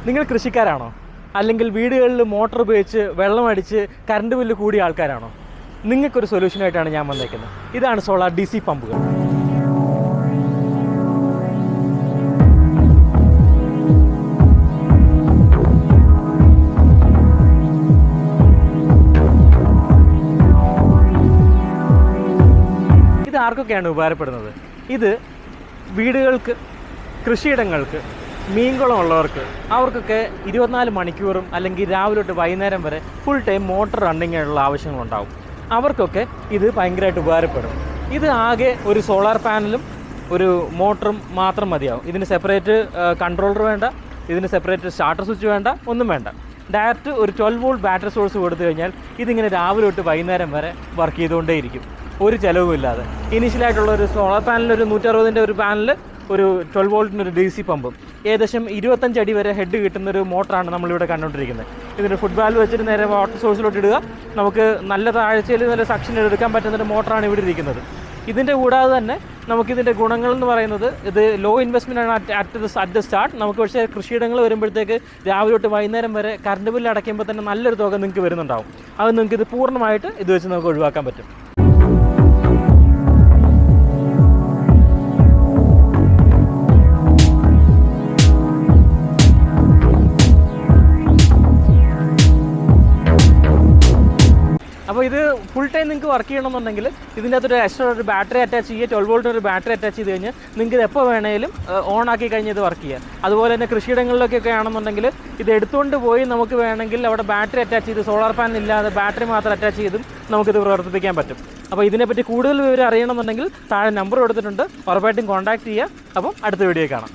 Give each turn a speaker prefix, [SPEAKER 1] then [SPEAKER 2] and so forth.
[SPEAKER 1] നിങ്ങൾ കൃഷിക്കാരാണോ? അല്ലെങ്കിൽ വീടുകളിൽ മോട്ടോർ ഉപയോഗിച്ച് വെള്ളമടിച്ച് കറണ്ട് ബില്ല് കൂടിയ ആൾക്കാരാണോ? നിങ്ങൾക്കൊരു സൊല്യൂഷനായിട്ടാണ് ഞാൻ വന്നേക്കുന്നത്. ഇതാണ് സോളാർ DC പമ്പുകൾ. ഇത് ആർക്കൊക്കെയാണ് ഉപകാരപ്പെടുന്നത്? ഇത് വീടുകൾക്ക്, കൃഷിയിടങ്ങൾക്ക്, മീൻകുളം ഉള്ളവർക്ക്, അവർക്കൊക്കെ 24 മണിക്കൂറും അല്ലെങ്കിൽ രാവിലെ തൊട്ട് വൈകുന്നേരം വരെ ഫുൾ ടൈം മോട്ടോർ റണ്ണിങ് ആയിട്ടുള്ള ആവശ്യങ്ങളുണ്ടാവും. അവർക്കൊക്കെ ഇത് ഭയങ്കരമായിട്ട് ഉപകാരപ്പെടും. ഇത് ആകെ ഒരു സോളാർ പാനലും ഒരു മോട്ടറും മാത്രം മതിയാവും. ഇതിന് സെപ്പറേറ്റ് കൺട്രോളർ വേണ്ട, ഇതിന് സെപ്പറേറ്റ് സ്റ്റാർട്ടർ സ്വിച്ച് വേണ്ട, ഒന്നും വേണ്ട. ഡയറക്റ്റ് ഒരു 12 വോൾട്ട് ബാറ്ററി സോഴ്സ് കൊടുത്തു കഴിഞ്ഞാൽ ഇതിങ്ങനെ രാവിലെ തൊട്ട് വൈകുന്നേരം വരെ വർക്ക് ചെയ്തുകൊണ്ടേയിരിക്കും, ഒരു ചിലവുമില്ലാതെ. ഇനീഷ്യലായിട്ടുള്ള ഒരു സോളാർ പാനൽ, ഒരു 160ൻ്റെ ഒരു പാനൽ, ഒരു 12 വോൾട്ടിൻ്റെ ഒരു DC പമ്പും, ഏകദേശം 25 അടി വരെ ഹെഡ് കിട്ടുന്നൊരു മോട്ടറാണ് നമ്മളിവിടെ കണ്ടുകൊണ്ടിരിക്കുന്നത്. ഇതിൻ്റെ ഫുട് വാൽവ് വെച്ചിട്ട് നേരെ വാട്ടർ സോഴ്സിലോട്ട് ഇടുക. നമുക്ക് നല്ല താഴ്ചയിൽ നല്ല സക്ഷൻ എടുക്കാൻ പറ്റുന്നൊരു മോട്ടറാണ് ഇവിടെ ഇരിക്കുന്നത്. ഇതിൻ്റെ കൂടാതെ തന്നെ നമുക്കിതിൻ്റെ ഗുണങ്ങളെന്ന് പറയുന്നത്, ഇത് ലോ ഇൻവെസ്റ്റ്മെൻ്റ് ആണ് അറ്റ് ദ സ്റ്റാർട്ട്. നമുക്ക് പക്ഷേ കൃഷിയിടങ്ങൾ വരുമ്പോഴത്തേക്ക് രാവിലെ തൊട്ട് വൈകുന്നേരം വരെ കറണ്ട് ബില്ല് അടയ്ക്കുമ്പോൾ തന്നെ നല്ലൊരു തുക നിങ്ങൾക്ക് വരുന്നുണ്ടാവും. അത് നിങ്ങൾക്ക് ഇത് പൂർണ്ണമായിട്ട് ഇത് വെച്ച് നമുക്ക് ഒഴിവാക്കാൻ പറ്റും. അപ്പോൾ ഇത് ഫുൾ ടൈം നിങ്ങൾക്ക് വർക്ക് ചെയ്യണമെന്നുണ്ടെങ്കിൽ ഇതിൻ്റെ അകത്തൊരു എക്സ്ട്രാ ഒരു ബാറ്ററി അറ്റാച്ച് ചെയ്യുക. 12 വോൾട്ട് ഒരു ബാറ്ററി അറ്റാച്ച് ചെയ്ത് കഴിഞ്ഞാൽ നിങ്ങൾക്ക് ഇത് എപ്പോൾ വേണമെങ്കിലും ഓൺ ആക്കി കഴിഞ്ഞ് ഇത് വർക്ക് ചെയ്യുക. അതുപോലെ തന്നെ കൃഷിയിടങ്ങളിലൊക്കെ ആണെന്നുണ്ടെങ്കിൽ ഇത് എടുത്തുകൊണ്ട് പോയി നമുക്ക് വേണമെങ്കിൽ അവിടെ ബാറ്ററി അറ്റാച്ച് ചെയ്ത്, സോളാർ പാനൽ ഇല്ലാതെ ബാറ്ററി മാത്രം അറ്റാച്ച് ചെയ്തും നമുക്കിത് പ്രവർത്തിപ്പിക്കാൻ പറ്റും. അപ്പോൾ ഇതിനെപ്പറ്റി കൂടുതൽ വിവരം അറിയണമെന്നുണ്ടെങ്കിൽ താഴെ നമ്പർ കൊടുത്തിട്ടുണ്ട്, ഉറപ്പായിട്ടും കോൺടാക്ട് ചെയ്യുക. അപ്പം അടുത്ത വീഡിയോ കാണാം.